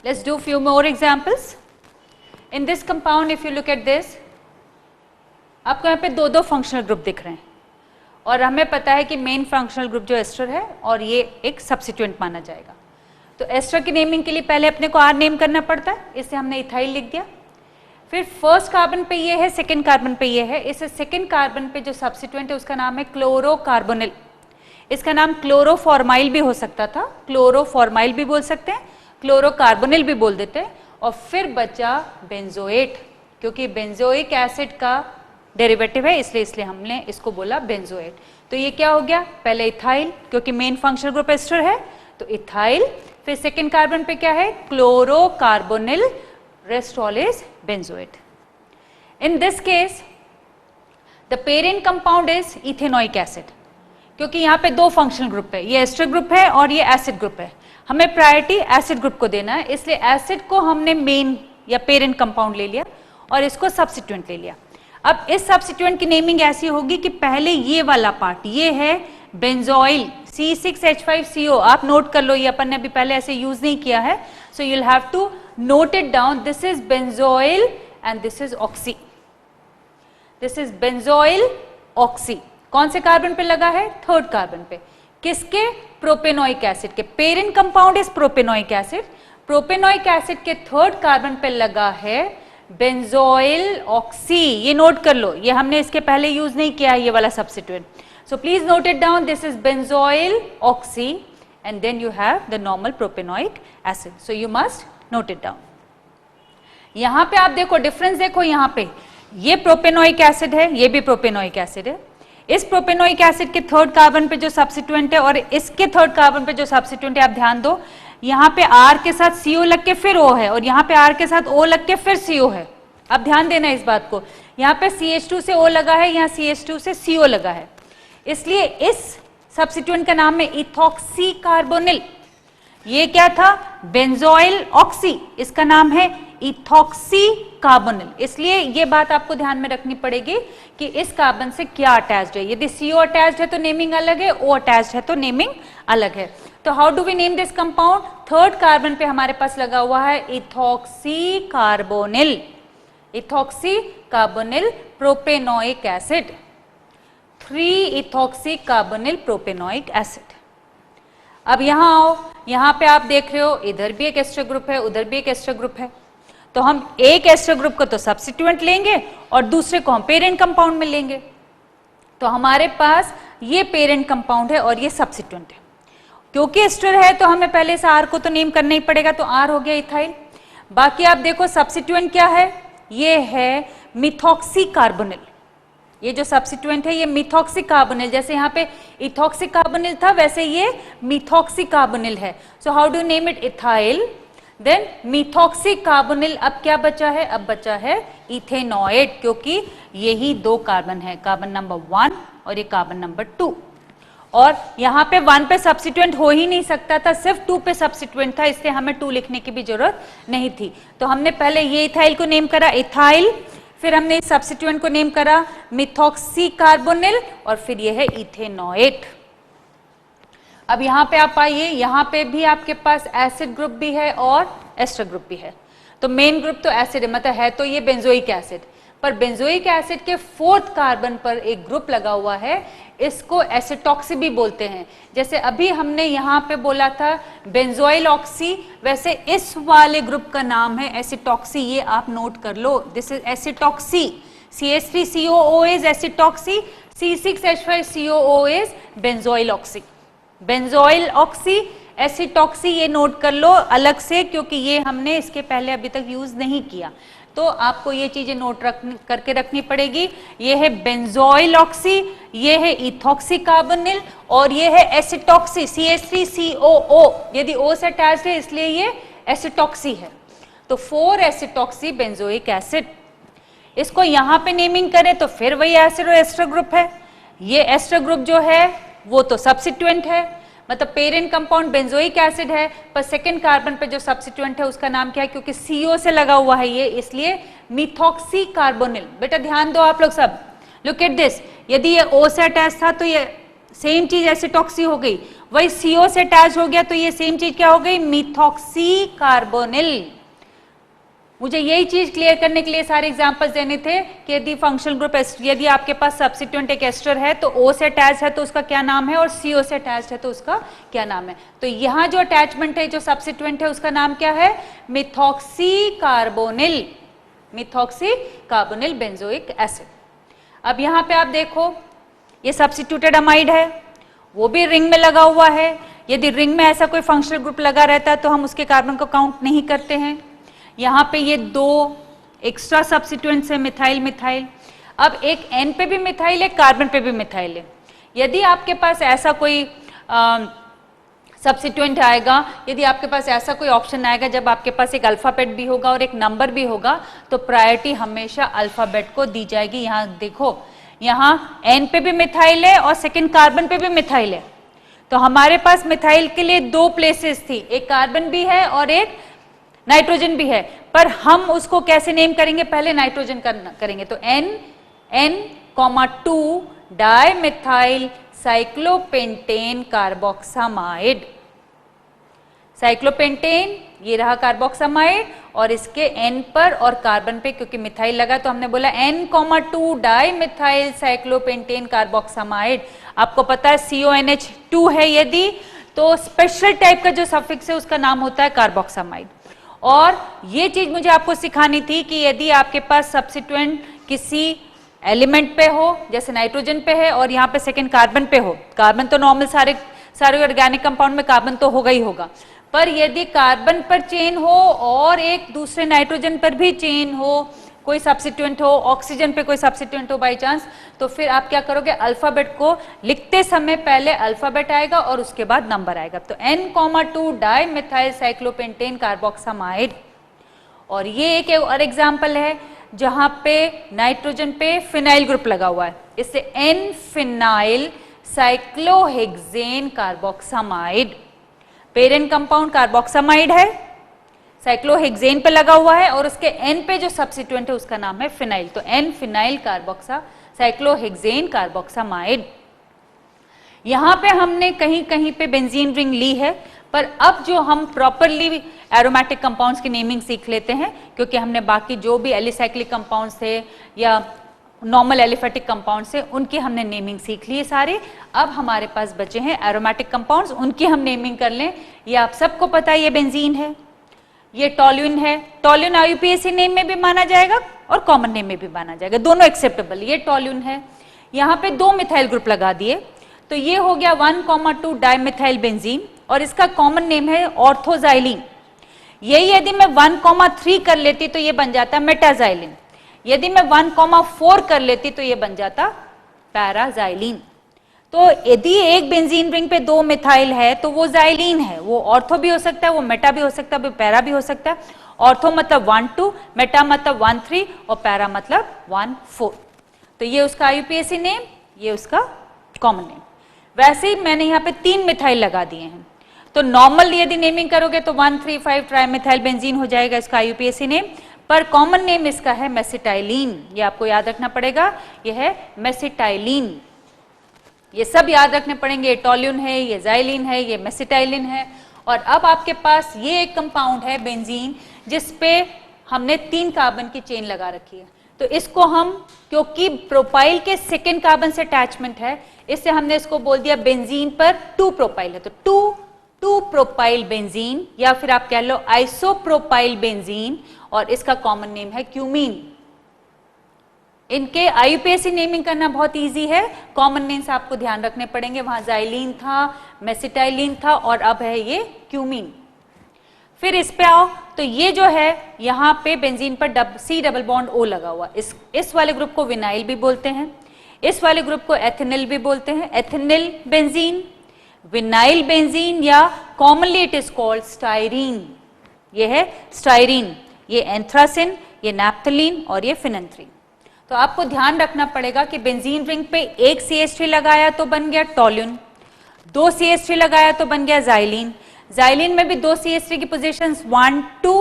Let's do few more examples. In this compound, if you look at this, आपको यहाँ पे दो functional group दिख रहे हैं और हमें पता है कि मेन फंक्शनल ग्रुप जो एस्टर है और ये एक सब्स्टिट्यूएंट माना जाएगा। तो एस्टर की नेमिंग के लिए पहले अपने को आर नेम करना पड़ता है, इससे हमने इथाइल लिख दिया। फिर फर्स्ट कार्बन पे ये है, सेकेंड कार्बन पे ये है। इस सेकेंड कार्बन पे जो सब्स्टिट्यूएंट है उसका नाम है क्लोरोकार्बोनिल। इसका नाम क्लोरोफॉर्माइल भी हो सकता था, क्लोरोफॉर्माइल भी बोल सकते हैं, क्लोरोकार्बोनिल भी बोल देते हैं। और फिर बचा बेंजोएट, क्योंकि बेंजोइक एसिड का डेरिवेटिव है इसलिए हमने इसको बोला बेंजोएट। तो ये क्या हो गया, पहले इथाइल, क्योंकि मेन फंक्शनल ग्रुप एस्टर है तो इथाइल। फिर सेकेंड कार्बन पे क्या है, chlorocarbonyl, rest all is benzoate. In this case the parent compound is ethanoic acid, क्योंकि यहाँ पे दो फंक्शनल ग्रुप है, ये एस्टर ग्रुप है और ये एसिड ग्रुप है। हमें प्रायोरिटी एसिड ग्रुप को देना है, इसलिए एसिड को हमने मेन या पेरेंट कंपाउंड ले लिया और इसको सब्स्टिट्यूएंट ले लिया। अब इस सब्स्टिट्यूएंट की नेमिंग ऐसी होगी कि पहले ये वाला पार्ट, ये है बेंजोइल C6H5CO, आप नोट कर लो, ये अपन ने अभी पहले ऐसे यूज नहीं किया है, so you will have to note it down. This is benzoyl and this is oxy, this is benzoyl oxy. कौन से कार्बन पे लगा है, थर्ड कार्बन पे। किसके, प्रोपेनोइक एसिड के। Parent compound is propanoic acid, propanoic acid के third carbon पे लगा है बेंजोइल ऑक्सी। ये नोट कर लो, ये हमने इसके पहले यूज नहीं किया है ये वाला substituent, so please note it down. This is benzoyl oxy and then you have the normal propanoic acid, so you must note it down. यहां पे आप देखो डिफरेंस, देखो यहाँ पे ये प्रोपेनोइक एसिड है, ये भी प्रोपेनोइक एसिड है। इस प्रोपेनोइक एसिड के थर्ड कार्बन पे जो सब्स्टिट्यूएंट है और इसके थर्ड कार्बन पे जो सब्स्टिट्यूएंट है, आप ध्यान दो, यहाँ पे R के साथ CO लग के फिर O है और यहाँ पे R के साथ O लग के फिर CO है। अब ध्यान देना इस बात को, यहाँ पे CH2 से O लगा है, यहाँ CH2 से CO लगा है, इसलिए इस सब्स्टिट्यूएंट का नाम है इथॉक्सी कार्बोनिल। ये क्या था, बेंजोइल ऑक्सी, इसका नाम है इथॉक्सी कार्बोनिल। इसलिए ये बात आपको ध्यान में रखनी पड़ेगी कि इस कार्बन से क्या अटैच्ड है। यदि CO अटैच्ड है तो नेमिंग अलग है, O अटैच्ड है तो नेमिंग अलग है। तो how do we name this compound, third carbon पे हमारे पास लगा हुआ है ethoxy carbonyl, ethoxy carbonyl propanoic acid, 3 ethoxy carbonyl propanoic acid. अब यहां आओ, यहां पे आप देख रहे हो इधर भी एक एस्टर ग्रुप है, उधर भी एक एस्टर ग्रुप है, तो हम एक एस्टर ग्रुप को तो सब्स्टिट्यूएंट लेंगे और दूसरे को हम पेरेंट कंपाउंड में लेंगे। तो हमारे पास ये पेरेंट कंपाउंड है और ये सब्स्टिट्यूएंट है। क्योंकि एस्टर है तो हमें पहले से आर को तो नेम करना ही पड़ेगा, तो आर हो गया इथाइल। बाकी आप देखो सब्स्टिट्यूएंट क्या है, ये है मिथॉक्सी कार्बोनिल। ये जो सब्स्टिट्यूएंट है ये मिथॉक्सी कार्बोनिल, जैसे यहाँ पे इथॉक्सी कार्बोनिल था वैसे ये मिथॉक्सी कार्बोनिल है। So how do name it, ethyl then methoxy carbonyl. अब क्या बचा है, अब बचा है इथेनोएट, क्योंकि यही दो कार्बन है, कार्बन नंबर 1 और ये कार्बन नंबर 2। और यहाँ पे 1 पे सब्स्टिट्यूएंट हो ही नहीं सकता था, सिर्फ 2 पे सब्स्टिट्यूएंट था, इसलिए हमें 2 लिखने की भी जरूरत नहीं थी। तो हमने पहले ये इथाइल को नेम करा इथाइल, फिर हमने इस सब्स्टिट्यूएंट को नेम करा मिथॉक्सी कार्बोनिल और फिर ये है इथेनोएट। अब यहाँ पे आप आइए, यहाँ पे भी आपके पास एसिड ग्रुप भी है और एस्टर ग्रुप भी है। तो मेन ग्रुप तो एसिड है, मतलब है तो ये बेंजोइक एसिड, पर बेंजोइक एसिड के फोर्थ कार्बन पर एक ग्रुप लगा हुआ है, इसको एसिटॉक्सी भी बोलते हैं। जैसे अभी हमने यहाँ पे बोला था बेंजोइल ऑक्सी, वैसे इस वाले ग्रुप का नाम है एसिटॉक्सी, ये आप नोट कर लो। This is acetoxy, CH3COO is acetoxy, C6H5COO is benzoyl oxy. Benzoyloxy, acetoxy, ये नोट कर लो अलग से, क्योंकि ये हमने इसके पहले अभी तक यूज नहीं किया, तो आपको ये चीजें नोट करके रखनी पड़ेगी। ये है बेंजोइल ऑक्सी, ये है इथॉक्सी कार्बोनिल और ये है एसिटॉक्सी CH3COO, यदि O से अटैच्ड है इसलिए ये एसिटॉक्सी है। तो 4 एसिटॉक्सी बेंजोइक एसिड। इसको यहाँ पे नेमिंग करें तो फिर वही एसिड और एस्टर ग्रुप है। ये एस्टर ग्रुप जो है वो तो सब्स्टिट्यूएंट है, मतलब पेरेंट कंपाउंड बेंजोइक एसिड है, पर सेकंड कार्बन पे जो सब्स्टिट्यूएंट है उसका नाम क्या है, क्योंकि CO से लगा हुआ है ये, इसलिए मिथॉक्सी कार्बोनिल। बेटा ध्यान दो आप लोग सब, लुक एट दिस, यदि ये O से अटैच था तो ये सेम चीज एसिटॉक्सी हो गई, वही CO से अटैच हो गया तो ये सेम चीज क्या हो गई, मिथॉक्सी कार्बोनिल। मुझे यही चीज क्लियर करने के लिए सारे एग्जांपल्स देने थे कि यदि फंक्शनल ग्रुप यदि आपके पास सब्स्टिट्यूएंट एक एस्टर है तो O से अटैच है तो उसका क्या नाम है, और CO से अटैच है तो उसका क्या नाम है। तो यहाँ जो अटैचमेंट है, जो सब्स्टिट्यूएंट है, उसका नाम क्या है, methoxy carbonyl, methoxy carbonyl benzoic acid. अब यहाँ पे आप देखो ये सब्स्टिट्यूटेड अमाइड है, वो भी रिंग में लगा हुआ है। यदि रिंग में ऐसा कोई फंक्शनल ग्रुप लगा रहता है तो हम उसके कार्बन को काउंट नहीं करते हैं। यहाँ पे ये दो एक्स्ट्रा सब्स्टिट्यूएंट्स है, मिथाइल मिथाइल। अब एक N पे भी मिथाइल है, कार्बन पे भी मिथाइल है। यदि आपके पास ऐसा कोई सब्स्टिट्यूएंट आएगा, यदि आपके पास ऐसा कोई ऑप्शन आएगा जब आपके पास एक अल्फाबेट भी होगा और एक नंबर भी होगा तो प्रायोरिटी हमेशा अल्फाबेट को दी जाएगी। यहाँ देखो, यहाँ N पे भी मिथाइल है और सेकेंड कार्बन पे भी मिथाइल है। तो हमारे पास मिथाइल के लिए दो प्लेसेस थी, एक कार्बन भी है और एक नाइट्रोजन भी है, पर हम उसको कैसे नेम करेंगे, पहले नाइट्रोजन करेंगे। तो N,2 dimethyl cyclopentane carboxamide. Cyclopentane ये रहा कार्बोक्सामाइड, और इसके N पर और कार्बन पे क्योंकि मिथाइल लगा तो हमने बोला N,2 डाइमिथाइल साइक्लोपेंटेन कार्बोक्सामाइड। आपको पता है CONH2 है यदि, तो स्पेशल टाइप का जो सफिक्स है उसका नाम होता है कार्बोक्सामाइड। और ये चीज मुझे आपको सिखानी थी कि यदि आपके पास सब्स्टिट्यूएंट किसी एलिमेंट पे हो, जैसे नाइट्रोजन पे है और यहाँ पे सेकेंड कार्बन पे हो, कार्बन तो नॉर्मल सारे ऑर्गेनिक कंपाउंड में कार्बन तो होगा ही होगा, पर यदि कार्बन पर चेन हो और एक दूसरे नाइट्रोजन पर भी चेन हो, कोई सब्स्टिट्यूएंट हो, ऑक्सीजन पे कोई सब्स्टिट्यूएंट हो बाई चांस, तो फिर आप क्या करोगे, अल्फाबेट को लिखते समय पहले अल्फाबेट आएगा और उसके बाद नंबर आएगा। तो N,2 डाइमिथाइल साइक्लोपेंटेन कार्बोक्सामाइड। और ये एक और एग्जांपल है जहां पे नाइट्रोजन पे फिनाइल ग्रुप लगा हुआ है, इससे N phenyl cyclohexane carboxamide. Parent compound carboxamide है, साइक्लोहेक्सेन पे लगा हुआ है और उसके N पे जो सब्स्टिट्यूएंट है उसका नाम है फिनाइल। तो N फिनाइल कार्बोक्सा साइक्लोहेक्सेन कार्बोक्सामाइड। यहाँ पे हमने कहीं कहीं पे बेंजीन रिंग ली है, पर अब जो हम प्रॉपरली एरोमेटिक कंपाउंड्स की नेमिंग सीख लेते हैं, क्योंकि हमने बाकी जो भी एलिसाइक्लिक कंपाउंड्स थे या नॉर्मल एलिफेटिक कंपाउंड्स है उनकी हमने नेमिंग सीख ली है सारे। अब हमारे पास बचे हैं एरोमेटिक कंपाउंड्स, उनकी हम नेमिंग कर लें। ये आप सबको पता है, ये बेंजीन है, ये टॉल्यून है। टॉल्यून IUPAC नेम में भी माना जाएगा और कॉमन नेम में भी माना जाएगा, दोनों एक्सेप्टेबल। ये टॉल्यून है, यहाँ पे दो मिथाइल ग्रुप लगा दिए तो ये हो गया 1,2 डाइमिथाइल बेंजीन और इसका कॉमन नेम है ऑर्थोजाइलिन। यही यदि मैं 1,3 कर लेती तो ये बन जाता मेटाजाइलिन, यदि मैं 1,4 कर लेती तो ये बन जाता पैराजाइलिन। तो यदि एक बेंजीन रिंग पे दो मिथाइल है तो वो जाइलिन है, वो ऑर्थो भी हो सकता है, वो मेटा भी हो सकता है, वो पैरा भी हो सकता है। ऑर्थो मतलब 1,2, मेटा मतलब 1,3 और पैरा मतलब 1,4। तो ये उसका IUPAC नेम, ये उसका कॉमन नेम। वैसे ही मैंने यहाँ पे 3 मिथाइल लगा दिए हैं, तो नॉर्मल यदि नेमिंग करोगे तो 1,3,5 ट्राइमिथाइल बेंजीन हो जाएगा इसका IUPAC नेम, पर कॉमन नेम इसका है मेसिटाइलिन। ये आपको याद रखना पड़ेगा, ये है मेसिटाइलिन। ये सब याद रखने पड़ेंगे, ये टॉल्यून है, ये जाइलिन है, ये मेसिटाइलिन है। और अब आपके पास ये एक कंपाउंड है बेंजीन जिसपे हमने 3 कार्बन की चेन लगा रखी है, तो इसको हम, क्योंकि प्रोपाइल के सेकेंड कार्बन से अटैचमेंट है, इससे हमने इसको बोल दिया बेंजीन पर 2 प्रोपाइल है, तो 2 प्रोपाइल बेंजीन, या फिर आप कह लो आइसोप्रोपाइल बेंजीन, और इसका कॉमन नेम है क्यूमीन। इनके IUPAC नेमिंग करना बहुत इजी है, कॉमन नेम्स आपको ध्यान रखने पड़ेंगे। वहां जाइलिन था, मेसिटाइलिन था और अब है ये क्यूमीन। फिर इस पे आओ तो ये जो है यहाँ पे बेंजीन पर C डबल बॉन्ड O लगा हुआ, इस वाले ग्रुप को विनाइल भी बोलते हैं, इस वाले ग्रुप को एथिनिल भी बोलते हैं, एथिनिल बेंजीन, विनाइल बेंजीन, या commonly it is called styrene. ये है स्टाइरीन, ये एंथ्रासिन, ये नैप्थलीन और ये फिनेंथ्रीन। तो आपको ध्यान रखना पड़ेगा कि बेंजीन रिंग पे एक CH3 लगाया तो बन गया टॉल्यून, 2 CH3 लगाया तो बन गया जाइलिन। जाइलिन में भी 2 CH3 की पोजीशंस 1, 2,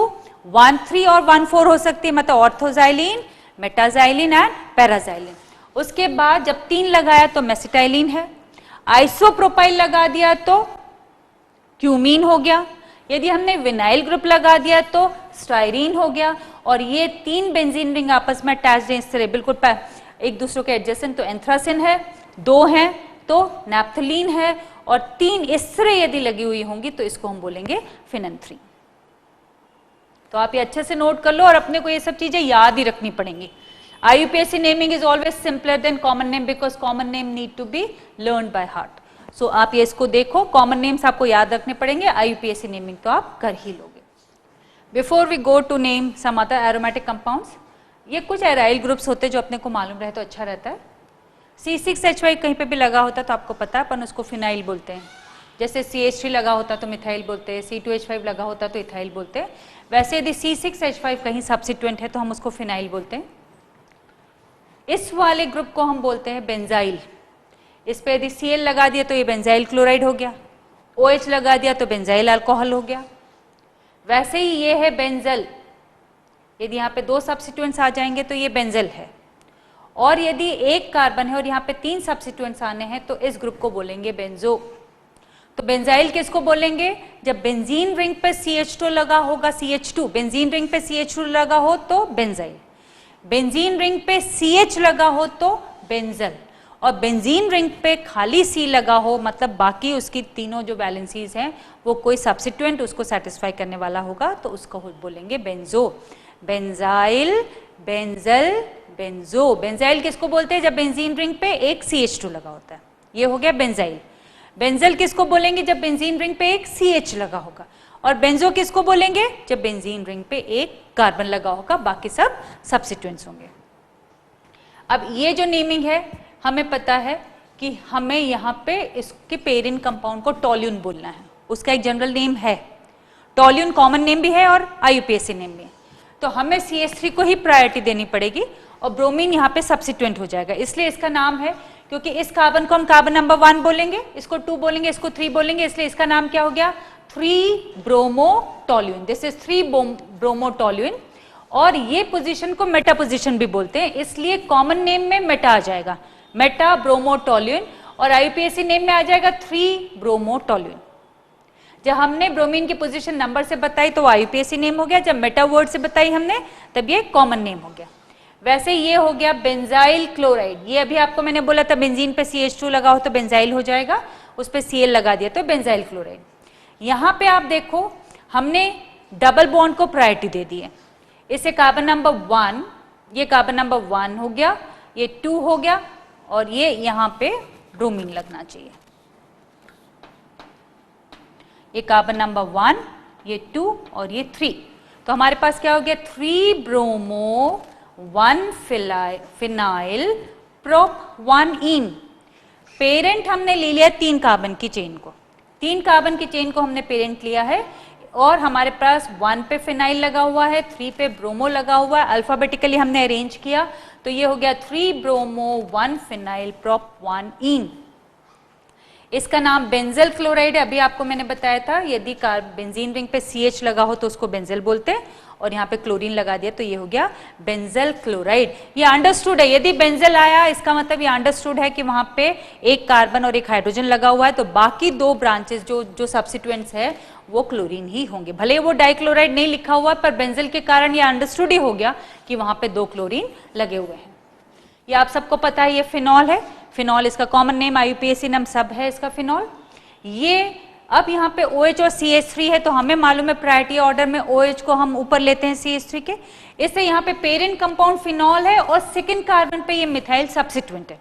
1, 3 और 1, 4 हो सकती है, मतलब ऑर्थोजाइलिन, मेटाजाइलिन एंड पैराजाइलिन। उसके बाद जब 3 लगाया तो मेसिटाइलिन है, आइसोप्रोपाइल लगा दिया तो क्यूमीन हो गया, यदि हमने विनाइल ग्रुप लगा दिया तो स्टाइरीन हो गया, और ये 3 बेंजीन रिंग आपस में अटैच्ड हैं इस तरह बिल्कुल एक दूसरे के एडजेसेंट, तो एंथ्रासिन है, 2 हैं तो नैप्थलीन है, और 3 इस तरह यदि लगी हुई होंगी तो इसको हम बोलेंगे फिनन-3। तो आप ये अच्छे से नोट कर लो, और अपने को ये सब चीजें याद ही रखनी पड़ेंगी। IUPAC naming is always simpler than common name because common name need to be learn by heart. So आप ये इसको देखो, कॉमन नेम्स आपको याद रखने पड़ेंगे, IUPAC नेमिंग तो आप कर ही लोगे। Before we go to name some other aromatic compounds, ये कुछ एराइल ग्रुप्स होते हैं जो अपने को मालूम रहे तो अच्छा रहता है। C6H5 कहीं पे भी लगा होता तो आपको पता है, अपन उसको फिनाइल बोलते हैं। जैसे CH3 लगा होता तो मिथाइल बोलते हैं, C2H5 लगा होता तो इथाइल बोलते हैं। वैसे यदि C6H5 कहीं सब्सिट्यूएंट है तो हम उसको फिनाइल बोलते हैं। इस वाले ग्रुप को हम बोलते हैं बेंजाइल। इस पे यदि Cl लगा दिया तो ये बेंजाइल क्लोराइड हो गया, OH लगा दिया तो बेंजाइल अल्कोहल हो गया। वैसे ही ये है बेंजल, यदि यहाँ पे 2 सब्सिट्यूएंट्स आ जाएंगे तो ये बेंजल है, और यदि 1 कार्बन है और यहाँ पे 3 सब्सिट्यूएंट्स आने हैं तो इस ग्रुप को बोलेंगे बेंजो। तो बेंजाइल किसको बोलेंगे? जब बेंजीन रिंग पे CH2 लगा होगा, CH2 बेंजीन रिंग पे CH2 लगा हो तो बेंजाइल, बेंजीन रिंग पे CH लगा हो तो बेंजल, और बेंजीन रिंग पे खाली C लगा हो मतलब बाकी उसकी तीनों जो वैलेंसीज हैं वो कोई सब्सिट्यूएंट उसको सेटिस्फाई करने वाला होगा तो उसको बोलेंगे benzo. Benzyl, benzal, benzo. Benzyl किसको बोलते हैं? जब बेंजीन रिंग पे एक CH2 लगा होता है, ये हो गया बेंजाइल। बेंजल किसको बोलेंगे? जब बेंजीन रिंग पे एक CH लगा होगा। और बेंजो किसको बोलेंगे? जब बेंजीन रिंग पे एक कार्बन लगा होगा, बाकी सब सब्सिट्यूएंट्स होंगे। अब ये जो नेमिंग है हमें पता है कि हमें यहाँ पे इसके पेरेंट कंपाउंड को टोल्यून बोलना है, उसका एक जनरल नेम है। टोल्यून कॉमन नेम भी है और IUPAC नेम भी है, तो हमें CH3 को ही प्रायोरिटी देनी पड़ेगी और ब्रोमीन यहाँ पे सब्सिट्यूएंट हो जाएगा, इसलिए इसका नाम है, क्योंकि इस कार्बन को हम कार्बन नंबर 1 बोलेंगे, इसको 2 बोलेंगे, इसको 3 बोलेंगे, इसलिए इसका नाम क्या हो गया? 3 ब्रोमोटोल्यून। This is 3 ब्रोमोटोल्यून। और ये पोजीशन को मेटा पोजीशन भी बोलते हैं, इसलिए कॉमन नेम में मेटा आ जाएगा, मेटा ब्रोमोटोल्यून, और IUPAC नेम में आ जाएगा 3 ब्रोमोटोल्यून। जब हमने ब्रोमीन की पोजीशन नंबर से बताई तो IUPAC नेम हो गया, जब मेटा वर्ड से बताई हमने तब ये कॉमन नेम हो गया। वैसे ये हो गया बेंजाइल क्लोराइड। ये अभी आपको मैंने बोला था बेंजीन पे CH2 लगा हो तो बेंजाइल हो जाएगा, उस पे Cl लगा दिया तो बेंजाइल क्लोराइड। यहाँ पे आप देखो हमने डबल बॉन्ड को प्रायोरिटी दे दी है, इसे कार्बन नंबर 1, ये कार्बन नंबर 1 हो गया, ये 2 हो गया, और ये यहाँ पे ब्रोमीन लगना चाहिए। ये कार्बन नंबर 1, ये 2 और ये 3, तो हमारे पास क्या हो गया? 3 ब्रोमो 1 फिनाइल प्रोप 1 इन। पेरेंट हमने ले लिया 3 कार्बन की चेन को, 3 कार्बन की चेन को हमने पेरेंट लिया है, और हमारे पास 1 पे फिनाइल लगा हुआ है, 3 पे ब्रोमो लगा हुआ है, अल्फाबेटिकली हमने अरेंज किया तो ये हो गया 3 ब्रोमो 1 फिनाइल प्रोप 1 इन। इसका नाम बेंजल क्लोराइड है। अभी आपको मैंने बताया था यदि बेंजीन रिंग पे CH लगा हो तो उसको बेंजल बोलते हैं, और यहाँ पे क्लोरीन लगा दिया तो ये हो गया बेंजल क्लोराइड। ये अंडरस्टूड है, यदि बेंजल आया इसका मतलब ये अंडरस्टूड है कि वहां पे एक कार्बन और एक हाइड्रोजन लगा हुआ है, तो बाकी 2 ब्रांचेस जो सब्सिट्यूएंट्स है वो क्लोरीन ही होंगे। भले वो डाइक्लोराइड नहीं लिखा हुआ पर बेंजल के कारण ये अंडरस्टूड ही हो गया कि वहां पे 2 क्लोरीन लगे हुए हैं। ये आप सबको पता है, ये फिनॉल है, फिनॉल इसका कॉमन नेम, IUPAC नाम सब है इसका फिनॉल। ये अब यहाँ पे OH और CH3 है तो हमें मालूम है प्रायोरिटी ऑर्डर में OH को हम ऊपर लेते हैं CH3 के, इससे यहाँ पे पेरेंट कंपाउंड फिनॉल है और सेकंड कार्बन पे ये मिथाइल सब्सिट्यूएंट है।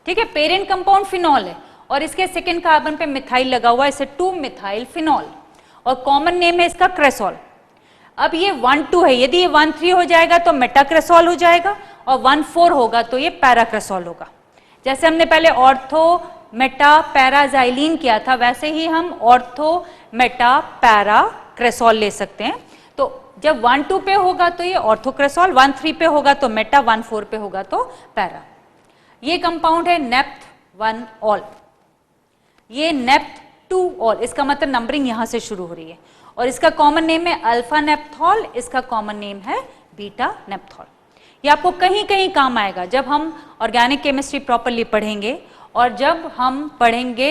ठीक है, पेरेंट कंपाउंड फिनॉल है और इसके सेकंड कार्बन पे मिथाइल लगा हुआ है, इसे 2 मिथाइल फिनॉल, और कॉमन नेम है इसका क्रेसॉल। अब ये 1,2 है, यदि ये 1,3 हो जाएगा तो मेटाक्रेसॉल हो जाएगा, और 1,4 होगा तो ये पैराक्रेसॉल होगा। जैसे हमने पहले ऑर्थो मेटा पैराजाइलिन किया था, वैसे ही हम ऑर्थो मेटा पैराक्रेसॉल ले सकते हैं। तो जब 1,2 पे होगा तो ये ऑर्थोक्रेसॉल, 1,3 पे होगा तो मेटा, 1,4 पे होगा तो पैरा। ये कंपाउंड है नेप्थ 1 ऑल, ये नेप्थ 2 ऑल, इसका मतलब नंबरिंग यहां से शुरू हो रही है, और इसका कॉमन नेम है अल्फा नेप्थॉल, इसका कॉमन नेम है बीटा नेप्थॉल। ये आपको कहीं कहीं काम आएगा जब हम ऑर्गेनिक केमिस्ट्री प्रॉपरली पढ़ेंगे, और जब हम पढ़ेंगे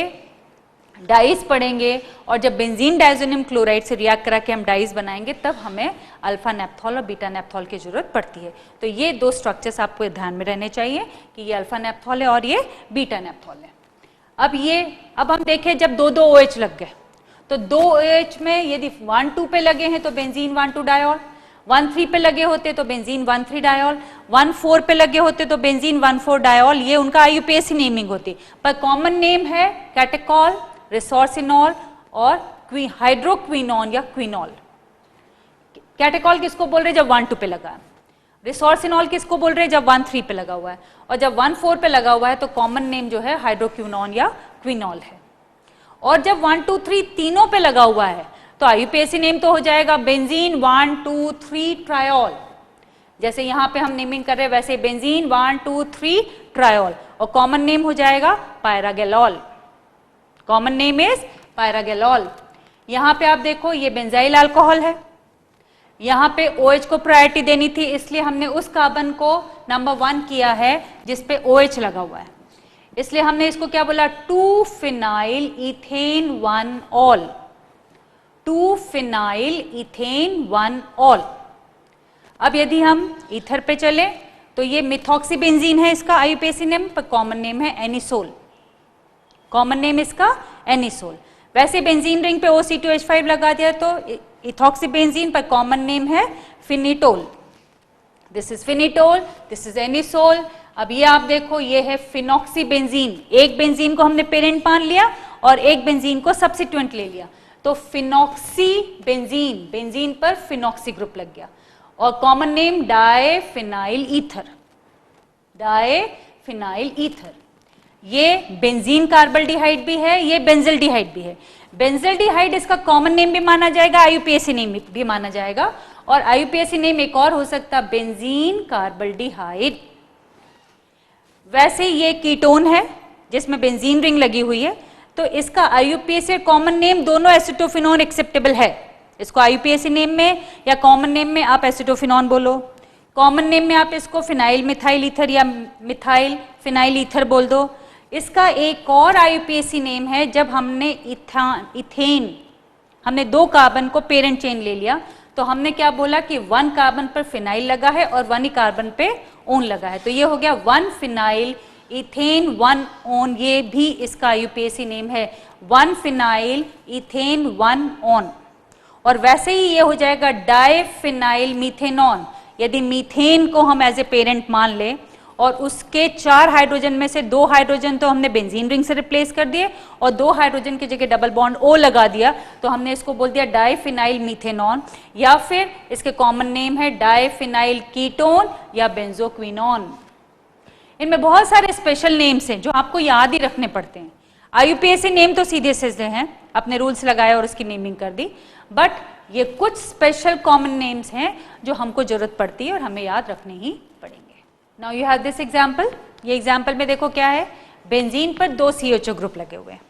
डाइस पढ़ेंगे और जब बेंजीन डाइजोनियम क्लोराइड से रिएक्ट करा के हम डाइस बनाएंगे तब हमें अल्फा नेप्थॉल और बीटा नेप्थॉल की जरूरत पड़ती है। तो ये दो स्ट्रक्चर्स आपको ध्यान में रहने चाहिए कि ये अल्फा नेप्थॉल है और ये बीटा नेप्थॉल है। अब हम देखें जब दो दो OH लग गए तो दो OH में यदि 1,2 पे लगे हैं तो बेंजीन 1,2 डायोल, 1,3 पे लगे होते तो बेंजीन 1,3 डायोल, 1,4 पे लगे होते तो बेंजीन 1,4 डायोल। ये उनका IUPAC नेमिंग होती, पर कॉमन नेम है कैटेकॉल, रिसोर्सिनॉल और हाइड्रोक्विनॉन या क्विनॉल। कैटेकॉल किसको बोल रहे हैं जब 1,2 पे लगा है, रिसोर्सिनॉल किसको बोल रहे हैं जब 1,3 पे लगा हुआ है, और जब 1,4 पे लगा हुआ है तो कॉमन नेम जो है हाइड्रोक्विनॉन या क्विनॉल है। और जब 1, 2, 3 तीनों पे लगा हुआ है तो IUPAC नेम तो हो जाएगा बेंजीन 1, 2, 3 ट्रायोल। जैसे यहाँ पे हम नेमिंग कर रहे हैं वैसे बेंजीन 1, 2, 3 ट्रायोल, और कॉमन नेम हो जाएगा pyrogallol. Common name is pyrogallol. यहाँ पे आप देखो ये बेंजाइल अल्कोहल है, यहाँ पे OH को प्रायोरिटी देनी थी इसलिए हमने उस कार्बन को नंबर 1 किया है जिस पे OH लगा हुआ है, इसलिए हमने इसको क्या बोला 2-फिनाइल इथेन 1-ऑल, 2-फिनाइल इथेन 1-ऑल। अब यदि हम ईथर पे चले तो ये मिथॉक्सीबेंजीन है, इसका IUPAC नेम, पर कॉमन नेम है एनिसोल। कॉमन नेम इसका एनिसोल। वैसे बेंजीन रिंग पे OC2H5 लगा दिया तो इथॉक्सीबेंजीन, पर कॉमन नेम है phenetole. This is phenetole, this is anisole. अब ये आप देखो ये है फिनॉक्सीबेंजीन, एक बेंजीन को हमने पेरेंट मान लिया और एक बेंजीन को सब्सिट्यूएंट ले लिया तो फिनॉक्सीबेंजीन, बेंजीन पर फिनॉक्सी ग्रुप लग गया, और common name diphenyl ether, diphenyl ether. ये बेंजीन कार्बल्डिहाइड भी है, ये बेंजिल्डिहाइड भी है। बेंजिल्डिहाइड इसका कॉमन नेम भी माना जाएगा, IUPAC नेम भी माना जाएगा, और IUPAC नेम एक और हो सकता है बेंजीन कार्बल्डिहाइड। वैसे ये कीटोन है जिसमें बेंजीन रिंग लगी हुई है तो इसका IUPAC कॉमन नेम दोनों एसिटोफिनॉन एक्सेप्टेबल है। इसको IUPAC नेम में या कॉमन नेम में आप एसिटोफिनॉन बोलो, कॉमन नेम में आप इसको फिनाइल मिथाइल ईथर या मिथाइल फिनाइल ईथर बोल दो। इसका एक और IUPAC नेम है जब हमने इथेन, हमने दो कार्बन को पेरेंट चेन ले लिया तो हमने क्या बोला कि 1 कार्बन पर फिनाइल लगा है और 1 ही कार्बन पे ओन लगा है, तो ये हो गया 1 फिनाइल इथेन 1 ओन। ये भी इसका IUPAC नेम है 1 फिनाइल इथेन 1 ओन। और वैसे ही ये हो जाएगा डाइफिनाइल मीथेनॉन, यदि मीथेन को हम एज ए पेरेंट मान ले और उसके 4 हाइड्रोजन में से 2 हाइड्रोजन तो हमने बेंजीन रिंग से रिप्लेस कर दिए और 2 हाइड्रोजन की जगह डबल बॉन्ड O लगा दिया तो हमने इसको बोल दिया डाइफिनाइल मीथेनॉन, या फिर इसके कॉमन नेम है डाइफिनाइल कीटोन या बेंजोक्विनॉन। इनमें बहुत सारे स्पेशल नेम्स हैं जो आपको याद ही रखने पड़ते हैं। IUPAC नेम तो सीधे सीधे हैं, अपने रूल्स लगाए और उसकी नेमिंग कर दी, बट ये कुछ स्पेशल कॉमन नेम्स हैं जो हमको जरूरत पड़ती है और हमें याद रखने ही पड़ेंगे। Now you have this example. ये एग्जाम्पल में देखो क्या है, बेंजीन पर 2 CHO ग्रुप लगे हुए हैं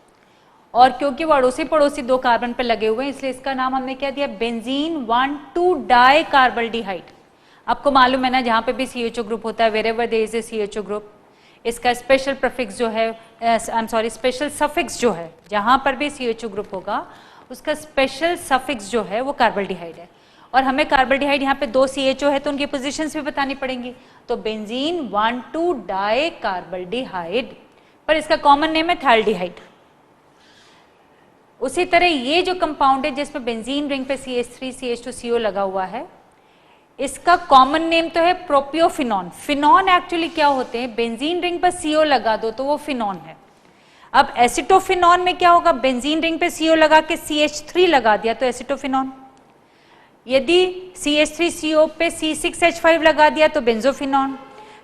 और क्योंकि वो अड़ोसी पड़ोसी 2 कार्बन पर लगे हुए हैं इसलिए इसका नाम हमने क्या दिया बेंजीन 1,2 डाई कार्बल्डिहाइड। आपको मालूम है ना जहाँ पे भी CHO ग्रुप होता है wherever there is a CHO group, इसका स्पेशल प्रीफिक्स जो है स्पेशल सफिक्स जो है, जहाँ पर भी CHO ग्रुप होगा उसका स्पेशल सफिक्स जो है वो कार्बल्डिहाइड है। और हमें कार्बल्डिहाइड यहाँ पे 2 CHO है तो उनकी पोजीशंस भी बतानी पड़ेंगी, तो बेंजीन 1,2 डाई कार्बल्डिहाइड, पर इसका कॉमन नेम है थाल्डिहाइड। उसी तरह ये जो कंपाउंड है जिसमें बेंजीन रिंग पे CH3CH2CO लगा हुआ है, इसका कॉमन नेम तो है प्रोपियोफिनॉन। फिनॉन एक्चुअली क्या होते हैं, बेंजीन रिंग पर CO लगा दो तो वो फिनॉन है। अब एसिटोफिनॉन में क्या होगा, बेंजीन रिंग पे CO लगा के CH3 लगा दिया तो एसिटोफिनॉन, यदि CH3CO पे C6H5 लगा दिया तो बेंजोफिनॉन,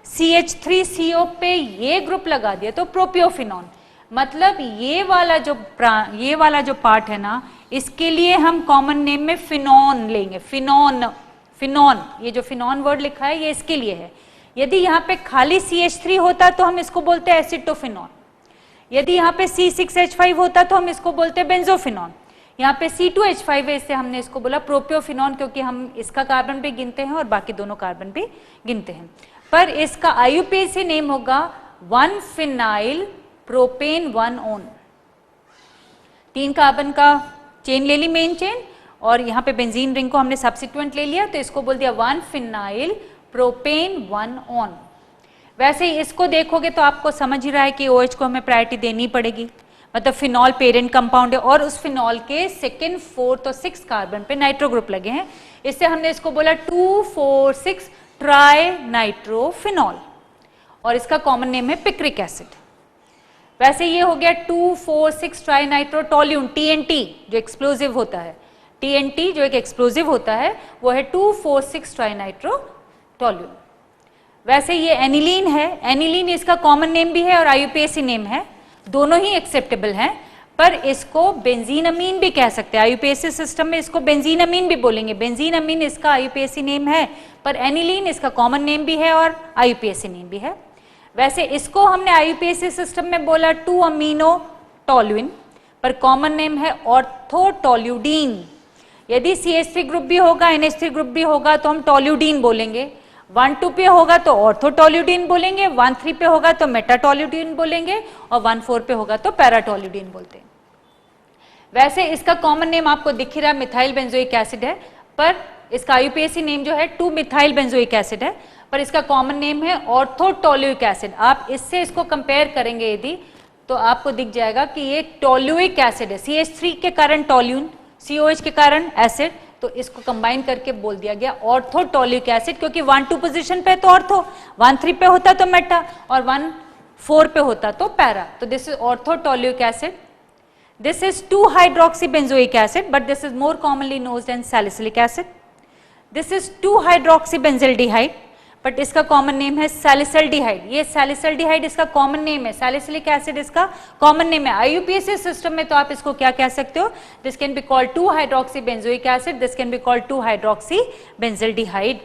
CH3CO पे ये ग्रुप लगा दिया तो प्रोपियोफिनॉन। मतलब ये वाला जो पार्ट है ना, इसके लिए हम कॉमन नेम में फिनॉन लेंगे। फिनॉन, ये जो फिनॉन वर्ड लिखा है ये इसके लिए है। यदि यहाँ पे खाली CH3 होता तो हम इसको बोलते हैं एसिटोफिनॉन, यदि यहाँ पे C6H5 होता तो हम इसको बोलते हैं बेंजोफिनॉन, यहाँ पे C2H5 है इससे हमने इसको बोला प्रोपियोफिनॉन, क्योंकि हम इसका कार्बन भी गिनते हैं और बाकी दोनों कार्बन भी गिनते हैं। पर इसका IUPAC नेम होगा 1 फिनाइल प्रोपेन 1 ओन। 3 कार्बन का चेन ले ली, मेन चेन, और यहाँ पे बेंजीन रिंग को हमने सब्सिट्यूएंट ले लिया, तो इसको बोल दिया 1 फिनाइल प्रोपेन 1 ऑन। वैसे ही इसको देखोगे तो आपको समझ ही रहा है कि OH को हमें प्रायोरिटी देनी पड़ेगी, मतलब फिनॉल पेरेंट कंपाउंड है और उस फिनॉल के 2nd, 4th और 6th कार्बन पे नाइट्रो ग्रुप लगे हैं, इससे हमने इसको बोला 2,4,6 ट्राई नाइट्रोफिनॉल, और इसका कॉमन नेम है पिक्रिक एसिड। वैसे ये हो गया 2,4,6 ट्राई नाइट्रोटोल्यून, TNT जो एक्सप्लोजिव होता है, TNT जो एक एक्सप्लोजिव होता है वो है 2,4,6 ट्राई नाइट्रोटोल्यून। वैसे ये एनिलीन है, एनिलीन इसका कॉमन नेम भी है और IUPAC नेम है, दोनों ही एक्सेप्टेबल हैं, पर इसको बेंजीन अमीन भी कह सकते हैं, IUPAC सिस्टम में इसको बेंजीन अमीन भी बोलेंगे, बेंजीन अमीन इसका IUPAC नेम है, पर एनिलीन इसका कॉमन नेम भी है और IUPAC नेम भी है। वैसे इसको हमने IUPAC सिस्टम में बोला 2 अमीनो टोल्यूइन, पर कॉमन नेम है ऑर्थोटोल्यूडीन। यदि CH3 ग्रुप भी होगा, NH3 ग्रुप भी होगा तो हम टोल्यूडीन बोलेंगे, 1,2 पे होगा तो ऑर्थोटोल्यूडीन बोलेंगे, 1,3 पे होगा तो मेटाटोल्यूडीन बोलेंगे और 1,4 पे होगा तो पैराटोल्यूडीन बोलते हैं। वैसे इसका कॉमन नेम आपको दिख ही रहा है, मिथाइल बेंजोइक एसिड है, पर इसका IUPAC नेम जो है 2 मिथाइल बेंजोइक एसिड है, पर इसका कॉमन नेम है ऑर्थोटोल्यूइक एसिड। आप इससे इसको कंपेयर करेंगे यदि तो आपको दिख जाएगा कि ये टोल्यूइक एसिड है, CH3 के कारण टोल्यून, COH के कारण एसिड, तो इसको कंबाइन करके बोल दिया गया ऑर्थोटोल्यूइक एसिड, क्योंकि 1,2 पोजीशन पे तो ऑर्थो, 1,3 पे होता तो मेटा और 1,4 पे होता तो पैरा, तो this is orthotoluic acid. This is 2-hydroxybenzoic acid, but this is more commonly known as salicylic acid. This is 2-hydroxybenzaldehyde, but इसका कॉमन नेम है सैलिसल्डिहाइड। ये सैलिसल्डिहाइड इसका कॉमन नेम है, सैलिसिलिक एसिड इसका कॉमन नेम है। IUPAC सिस्टम में तो आप इसको क्या कह सकते हो, this can be called 2-hydroxybenzoic acid, this can be called 2-hydroxybenzaldehyde।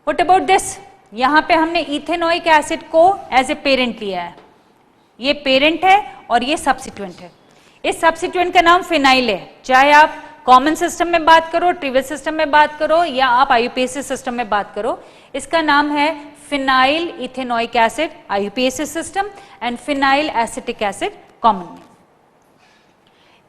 What about this, यहाँ पे हमने इथेनोइक एसिड को एज ए पेरेंट लिया है, ये पेरेंट है और ये सब्सिट्यूएंट है। इस सब्सिट्यूएंट का नाम फिनाइल है, चाहे आप कॉमन सिस्टम में बात करो, ट्रिवियल सिस्टम में बात करो या आप IUPAC सिस्टम में बात करो, इसका नाम है phenyl ethanoic acid IUPAC system and phenyl acetic acid common name.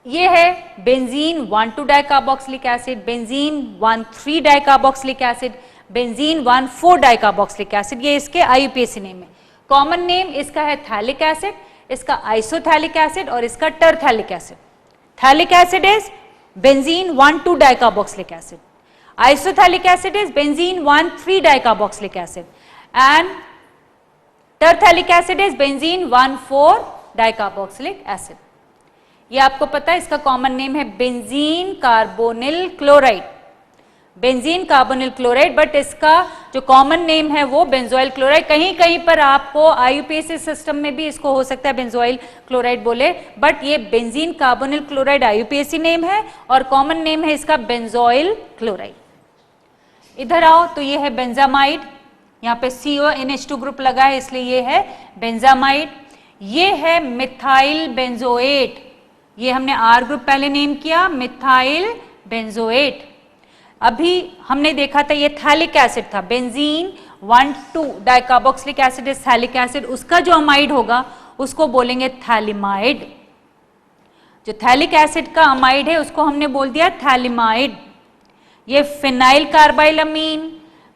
ये है benzene 1,2 dicarboxylic acid, benzene 1,3 dicarboxylic acid, benzene 1,4 dicarboxylic acid, ये इसके IUPAC नेम है। कॉमन नेम इसका है थैलिक एसिड, इसका आइसोथैलिक एसिड और इसका terephthalic acid. Phthalic acid is benzene 1,2 dicarboxylic acid. Isothalic acid is benzene 1,3 dicarboxylic acid and terthalic acid is benzene 1,4 dicarboxylic acid. ये आपको पता है, इसका कॉमन नेम है benzene carbonyl chloride, benzene carbonyl chloride, but इसका जो कॉमन नेम है वो बेंजोइल क्लोराइड। कहीं कहीं पर आपको IUPAC सिस्टम में भी इसको हो सकता है बेंजोइल क्लोराइड बोले, बट ये benzene carbonyl chloride IUPAC name है और कॉमन नेम है इसका बेंजोइल क्लोराइड। इधर आओ तो ये है बेंजामाइड, यहाँ पे CONH2 ग्रुप लगा है इसलिए ये है बेंजामाइड। ये है मिथाइल बेंजोएट, ये हमने R ग्रुप पहले नेम किया, मिथाइल बेंजोएट। अभी हमने देखा था ये थैलिक एसिड था, benzene 1,2 dicarboxylic acid is phthalic acid, उसका जो अमाइड होगा उसको बोलेंगे थैलिमाइड। जो थैलिक एसिड का अमाइड है उसको हमने बोल दिया थैलिमाइड। ये फिनाइल कार्बाइलअमीन,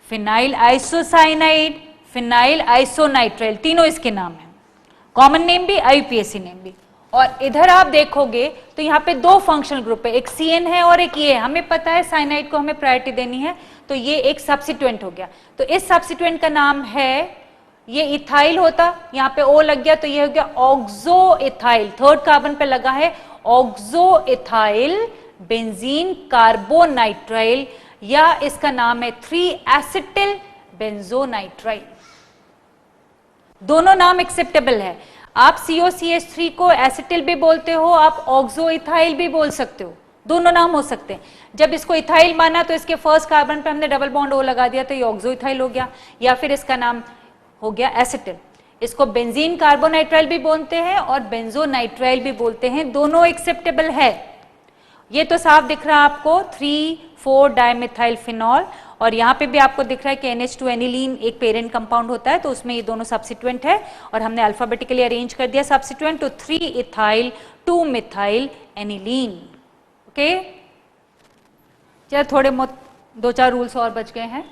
फिनाइल आइसोसाइनाइड, फिनाइल आइसोनाइट्राइल, तीनों इसके नाम है, कॉमन नेम भी IUPAC नेम भी। और इधर आप देखोगे तो यहाँ पे 2 फंक्शनल ग्रुप है, एक CN है और एक ये है। हमें पता है साइनाइड को हमें प्रायोरिटी देनी है, तो ये एक सब्सिट्यूएंट हो गया, तो इस सब्सिट्यूएंट का नाम है, ये इथाइल होता, यहाँ पे O लग गया तो ये हो गया ऑक्सो इथाइल, 3rd कार्बन पे लगा है ऑक्सो इथाइल बेंजीन कार्बोनाइट्राइल, या इसका नाम है 3-एसिटिल बेंजोनाइट्राइल। दोनों नाम एक्सेप्टेबल है। आप COCH3 को एसिटिल भी बोलते हो, आप ऑक्सो इथाइल भी बोल सकते हो, दोनों नाम हो सकते हैं। जब इसको इथाइल माना तो इसके 1st कार्बन पे हमने डबल बॉन्ड O लगा दिया तो ये ऑक्सो इथाइल हो गया, या फिर इसका नाम हो गया एसिटिल। इसको बेंजीन कार्बोनाइट्राइल भी बोलते हैं और बेंजोनाइट्राइल भी बोलते हैं, दोनों एक्सेप्टेबल है। ये तो साफ दिख रहा है आपको 3,4 डाइमिथाइल फिनॉल और यहाँ पे भी आपको दिख रहा है कि NH2 एनिलीन एक पेरेंट कंपाउंड होता है, तो उसमें ये दोनों सब्सिट्यूएंट है और हमने अल्फाबेटिकली अरेंज कर दिया सब्सिट्यूएंट, तो 3 इथाइल 2 मिथाइल एनिलीन। ओके, चलो थोड़े बहुत 2-4 रूल्स और बच गए हैं।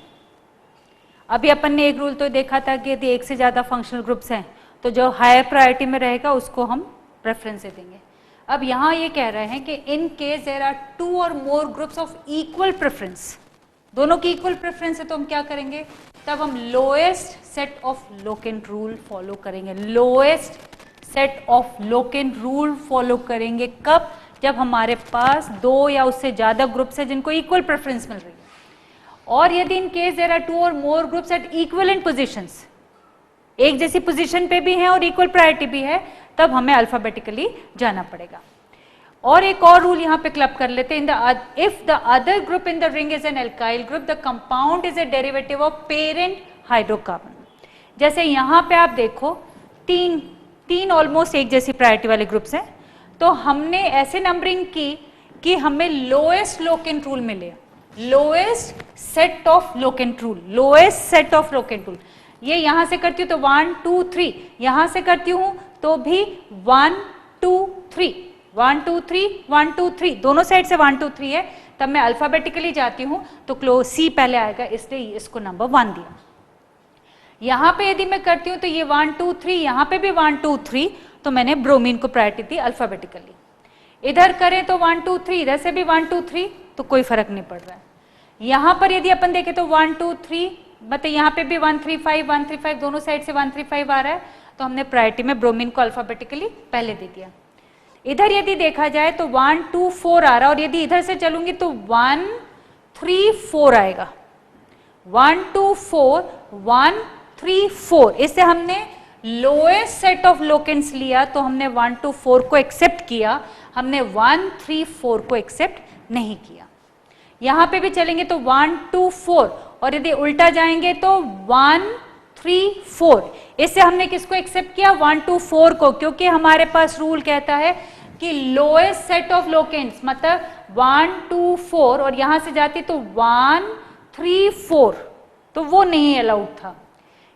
अभी अपन ने एक रूल तो देखा था कि यदि एक से ज़्यादा फंक्शनल ग्रुप्स हैं तो जो हायर प्रायोरिटी में रहेगा उसको हम प्रेफरेंस देंगे। अब यहाँ ये कह रहे हैं कि इन केस देयर आर 2 और मोर ग्रुप्स ऑफ इक्वल प्रेफरेंस, दोनों की इक्वल प्रेफरेंस है, तो हम क्या करेंगे, तब हम lowest set of locant rule follow करेंगे। Lowest set of locant rule follow करेंगे कब, जब हमारे पास 2 या उससे ज़्यादा ग्रुप्स है जिनको इक्वल प्रेफरेंस मिल रही है, और यदि इन केस देयर आर 2 और मोर ग्रुप्स एट इक्विवेलेंट पोजीशंस, एक जैसी पोजीशन पे भी हैं और इक्वल प्रायोरिटी भी है, तब हमें अल्फाबेटिकली जाना पड़ेगा। और एक और रूल यहाँ पे क्लब कर लेते हैं, if the other group in the ring is an alkyl group the compound is a derivative of parent hydrocarbon. जैसे यहाँ पे आप देखो तीन ऑलमोस्ट एक जैसी प्रायोरिटी वाले ग्रुप्स हैं, तो हमने ऐसे नंबरिंग की कि हमें लोएस्ट लोकेंट रूल मिले, lowest set of locant rule, lowest set of locant rule. ये यहां से करती हूं तो 1 2 3, यहां से करती हूं तो भी 1 2 3 1 2 3 1 2 3, दोनों साइड से 1 2 3 है, तब मैं अल्फाबेटिकली जाती हूं तो क्लोज सी पहले आएगा, इसलिए इसको नंबर 1 दिया। यहां पे यदि मैं करती हूं तो ये 1 2 3, यहां पे भी 1 2 3, तो मैंने ब्रोमीन को प्रायोरिटी दी अल्फाबेटिकली। इधर करें तो 1 2 3, इधर से भी 1 2 3, तो कोई फर्क नहीं पड़ रहा है। यहां पर यदि अपन देखें तो 1 2 3, मतलब यहाँ पे भी 1 3 5 1 3 5, दोनों साइड से 1 3 5 आ रहा है, तो हमने प्रायोरिटी में ब्रोमीन को अल्फाबेटिकली पहले दे दिया। इधर यदि देखा जाए तो 1 2 4 आ रहा है, और यदि इधर से चलूंगी तो 1 3 4 आएगा, 1 2 4 1 3 4। इससे हमने लोएस्ट सेट ऑफ लोकेंट्स लिया, तो हमने 1 2 4 को एक्सेप्ट किया, हमने 1 3 4 को एक्सेप्ट नहीं किया। यहां पे भी चलेंगे तो 1 2 4, और यदि उल्टा जाएंगे तो 1 3 4। इससे हमने किसको एक्सेप्ट किया, 1 2 4 को, क्योंकि हमारे पास रूल कहता है कि लोएस्ट सेट ऑफ लोकेंट्स मतलब 1 2 4, और यहां से जाती तो 1 3 4, तो वो नहीं अलाउड था।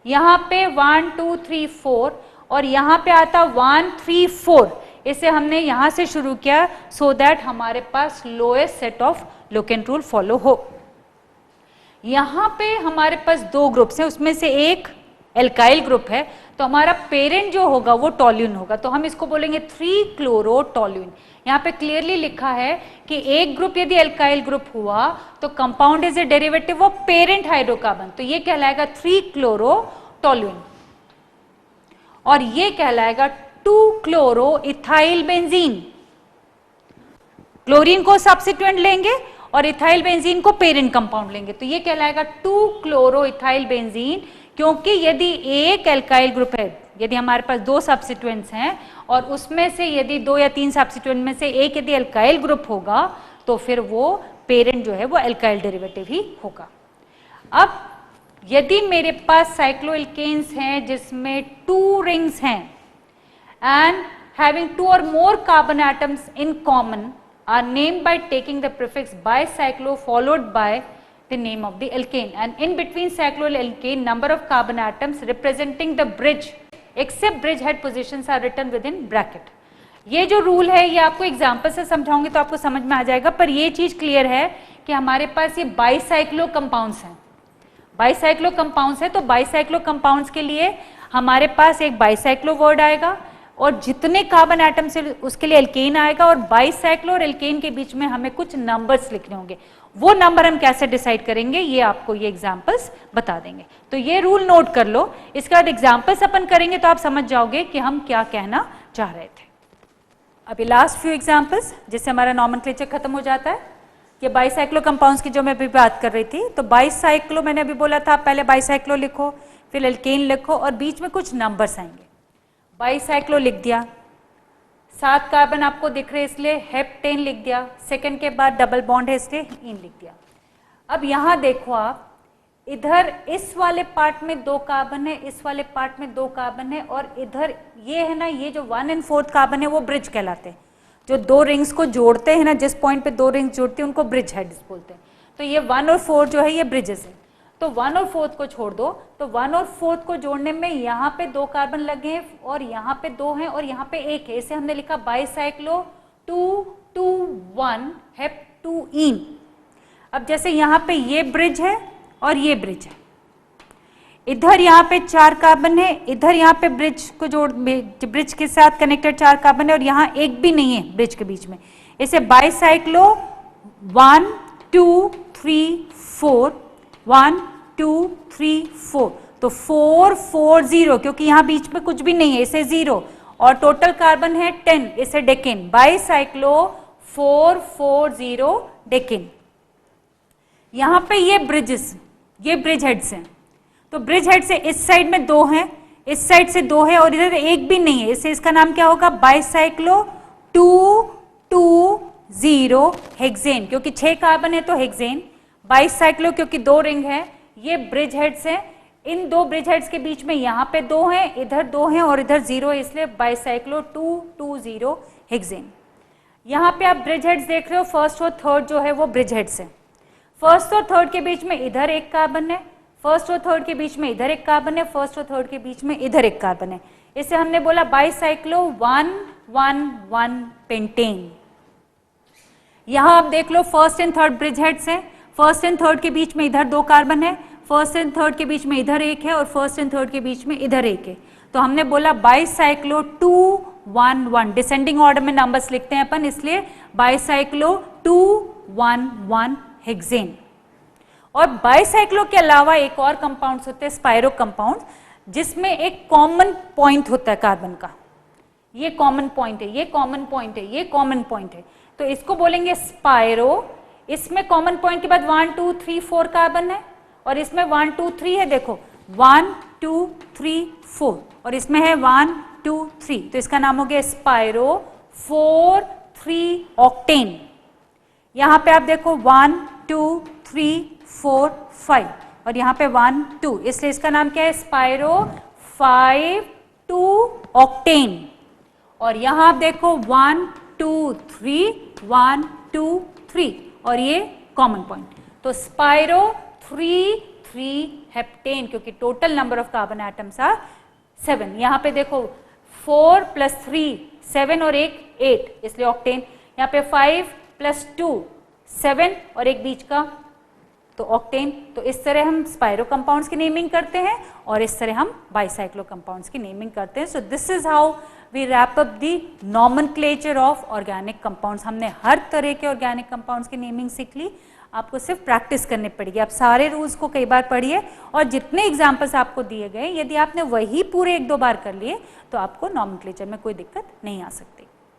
यहां पे 1 2 3 4 और यहां पे आता 1 3 4, इसे हमने यहां से शुरू किया सो दैट हमारे पास lowest set of locant rule follow हो। यहां पे हमारे पास 2 ग्रुप्स हैं, उसमें से एक एल्काइल ग्रुप है, तो हमारा पेरेंट जो होगा वो टॉल्यून होगा, तो हम इसको बोलेंगे 3 क्लोरोटॉल्यून। यहाँ पे क्लियरली लिखा है कि एक ग्रुप यदि एल्काइल ग्रुप हुआ तो compound is a derivative of parent hydrocarbon, तो ये कहलाएगा 3 क्लोरोटॉल्यून, और ये कहलाएगा 2 क्लोरो इथाइल बेंजीन। क्लोरीन को सब्स्टिट्यूएंट लेंगे और इथाइल बेंजीन को पेरेंट कंपाउंड लेंगे, तो ये कहलाएगा 2 क्लोरो इथाइल बेंजीन। क्योंकि यदि एक एल्काइल ग्रुप है, यदि हमारे पास 2 सब्स्टिट्यूएंट्स हैं और उसमें से यदि 2 या 3 सब्स्टिट्यूएंट में से एक यदि एल्काइल ग्रुप होगा, तो फिर वो पेरेंट जो है वो एल्काइल डेरिवेटिव ही होगा। अब यदि मेरे पास साइक्लोएल्केन्स हैं जिसमें 2 रिंग्स हैं and having 2 or more carbon atoms in common are named by taking the prefix bicyclo followed by the name of the alkane, and in between cycloalkane number of carbon atoms representing the bridge except bridge head positions are written within bracket। ये जो rule है ये आपको example से समझाऊंगी तो आपको समझ में आ जाएगा, पर ये चीज क्लियर है कि हमारे पास ये बाइसाइक्लो कंपाउंड्स हैं। बाइसाइक्लो कंपाउंड्स है तो बाइसाइक्लो कंपाउंड्स के लिए हमारे पास एक बाइसाइक्लो वर्ड आएगा और जितने कार्बन एटम से उसके लिए एल्केन आएगा, और बाइसाइक्लो और एल्केन के बीच में हमें कुछ नंबर्स लिखने होंगे। वो नंबर हम कैसे डिसाइड करेंगे ये आपको ये एग्जांपल्स बता देंगे, तो ये रूल नोट कर लो। इसके बाद एग्जांपल्स अपन करेंगे तो आप समझ जाओगे कि हम क्या कहना चाह रहे थे। अभी लास्ट फ्यू एग्जांपल्स जिससे हमारा नॉमेनक्लेचर खत्म हो जाता है। ये बाइसाइक्लो कंपाउंड्स की जो मैं अभी बात कर रही थी, तो बाइसाइक्लो मैंने अभी बोला था, पहले बाइसाइक्लो लिखो फिर एल्केन लिखो और बीच में कुछ नंबर्स आएंगे। बाइसाइक्लो लिख दिया, 7 कार्बन आपको दिख रहे इसलिए हेप्टेन लिख दिया, सेकंड के बाद डबल बॉन्ड है इसलिए इन लिख दिया। अब यहाँ देखो आप, इधर इस वाले पार्ट में 2 कार्बन है, इस वाले पार्ट में 2 कार्बन है, और इधर ये है ना, ये जो 1 और 4 कार्बन है वो ब्रिज कहलाते हैं। जो 2 रिंग्स को जोड़ते हैं ना, जिस पॉइंट पे 2 रिंग्स जोड़ते हैं उनको ब्रिज हेड्स बोलते हैं। तो ये 1 और 4 जो है ये ब्रिजेस है। तो 1 और 4 को छोड़ दो, तो 1 और 4 को जोड़ने में यहाँ पे 2 कार्बन लगे हैं और यहाँ पे 2 हैं और यहाँ पे 1 है। इसे हमने लिखा बाईसाइक्लो 2,2,1 हेप्टूइन। अब जैसे यहाँ पे ये ब्रिज है और ये ब्रिज है, इधर यहाँ पे 4 कार्बन है, इधर यहाँ पे ब्रिज को जोड़, ब्रिज के साथ कनेक्टेड 4 कार्बन है और यहाँ एक भी नहीं है ब्रिज के बीच में। इसे बाईसाइक्लो 1 2 3 4 1 2 3 4, तो 4 4 0, क्योंकि यहाँ बीच में कुछ भी नहीं है, इसे 0 और टोटल कार्बन है 10, इसे डेकेन। Bicyclo 4 4 0 decane. यहाँ पे ये ब्रिजेस, ये ब्रिज हेड्स हैं, तो ब्रिज हेड से इस साइड में 2 हैं, इस साइड से 2 है और इधर एक भी नहीं है, इससे इसका नाम क्या होगा? बाईसाइक्लो 2 2 0 हेक्सेन, क्योंकि 6 कार्बन है तो हेक्सेन। बाईसाइक्लो क्योंकि 2 रिंग है, ये ब्रिज हेड्स हैं, इन 2 ब्रिज हेड्स के बीच में यहाँ पे 2 हैं, इधर 2 हैं और इधर 0 है, इसलिए बाईसाइक्लो 2 2 0 हेक्सेन। यहाँ पे आप ब्रिज हेड्स देख रहे हो, फर्स्ट और थर्ड जो है वो ब्रिज हेड्स है। फर्स्ट और थर्ड के बीच में इधर एक कार्बन है, फर्स्ट और थर्ड के बीच में इधर एक कार्बन है, फर्स्ट और थर्ड के बीच में इधर एक कार्बन है, इसे हमने बोला बाईसाइक्लो 1 1 1 पेंटेन। यहाँ आप देख लो first and third bridgeheads हैं, फर्स्ट एंड थर्ड के बीच में इधर 2 कार्बन है, फर्स्ट एंड थर्ड के बीच में इधर एक है और फर्स्ट एंड थर्ड के बीच में इधर एक है, तो हमने बोला बाईसाइक्लो 2 1 1, डिसेंडिंग ऑर्डर में नंबर्स लिखते हैं अपन, इसलिए बाईसाइक्लो 2 1 1 हेक्सेन। और बाईसाइक्लो के अलावा एक और कंपाउंड्स होते हैं स्पाइरो कंपाउंड्स, जिसमें एक कॉमन पॉइंट होता है कार्बन का, ये कॉमन पॉइंट है, ये कॉमन पॉइंट है, ये कॉमन पॉइंट है, तो इसको बोलेंगे स्पाइरो। इसमें कॉमन पॉइंट के बाद 1 2 3 4 कार्बन है और इसमें 1 2 3 है, देखो 1 2 3 4 और इसमें है 1 2 3, तो इसका नाम हो गया स्पाइरो 4 3 ऑक्टेन। यहाँ पे आप देखो 1 2 3 4 5 और यहाँ पे 1 2, इसलिए इसका नाम क्या है? Spiro 5 2 octane. और यहाँ आप देखो 1 2 3 1 2 3 और ये कॉमन पॉइंट, तो स्पाइरो 3 3 हेप्टेन, क्योंकि total number of carbon atoms are 7। यहाँ पे देखो 4 + 3 7 और 1 8, इसलिए ऑक्टेन। यहाँ पे 5 + 2 7 और एक बीच का, तो ऑक्टेन। तो इस तरह हम स्पाइरो कंपाउंड्स की नेमिंग करते हैं और इस तरह हम बाईसाइक्लो कंपाउंड्स की नेमिंग करते हैं। So this is how we wrap up the nomenclature of organic compounds. हमने हर तरह के ऑर्गेनिक कंपाउंड्स की नेमिंग सीख ली, आपको सिर्फ प्रैक्टिस करनी पड़ेगी। आप सारे रूल्स को कई बार पढ़िए और जितने एग्जाम्पल्स आपको दिए गए, यदि आपने वही पूरे 1-2 बार कर लिए तो आपको नॉमेनक्लेचर में कोई दिक्कत नहीं आ सकती।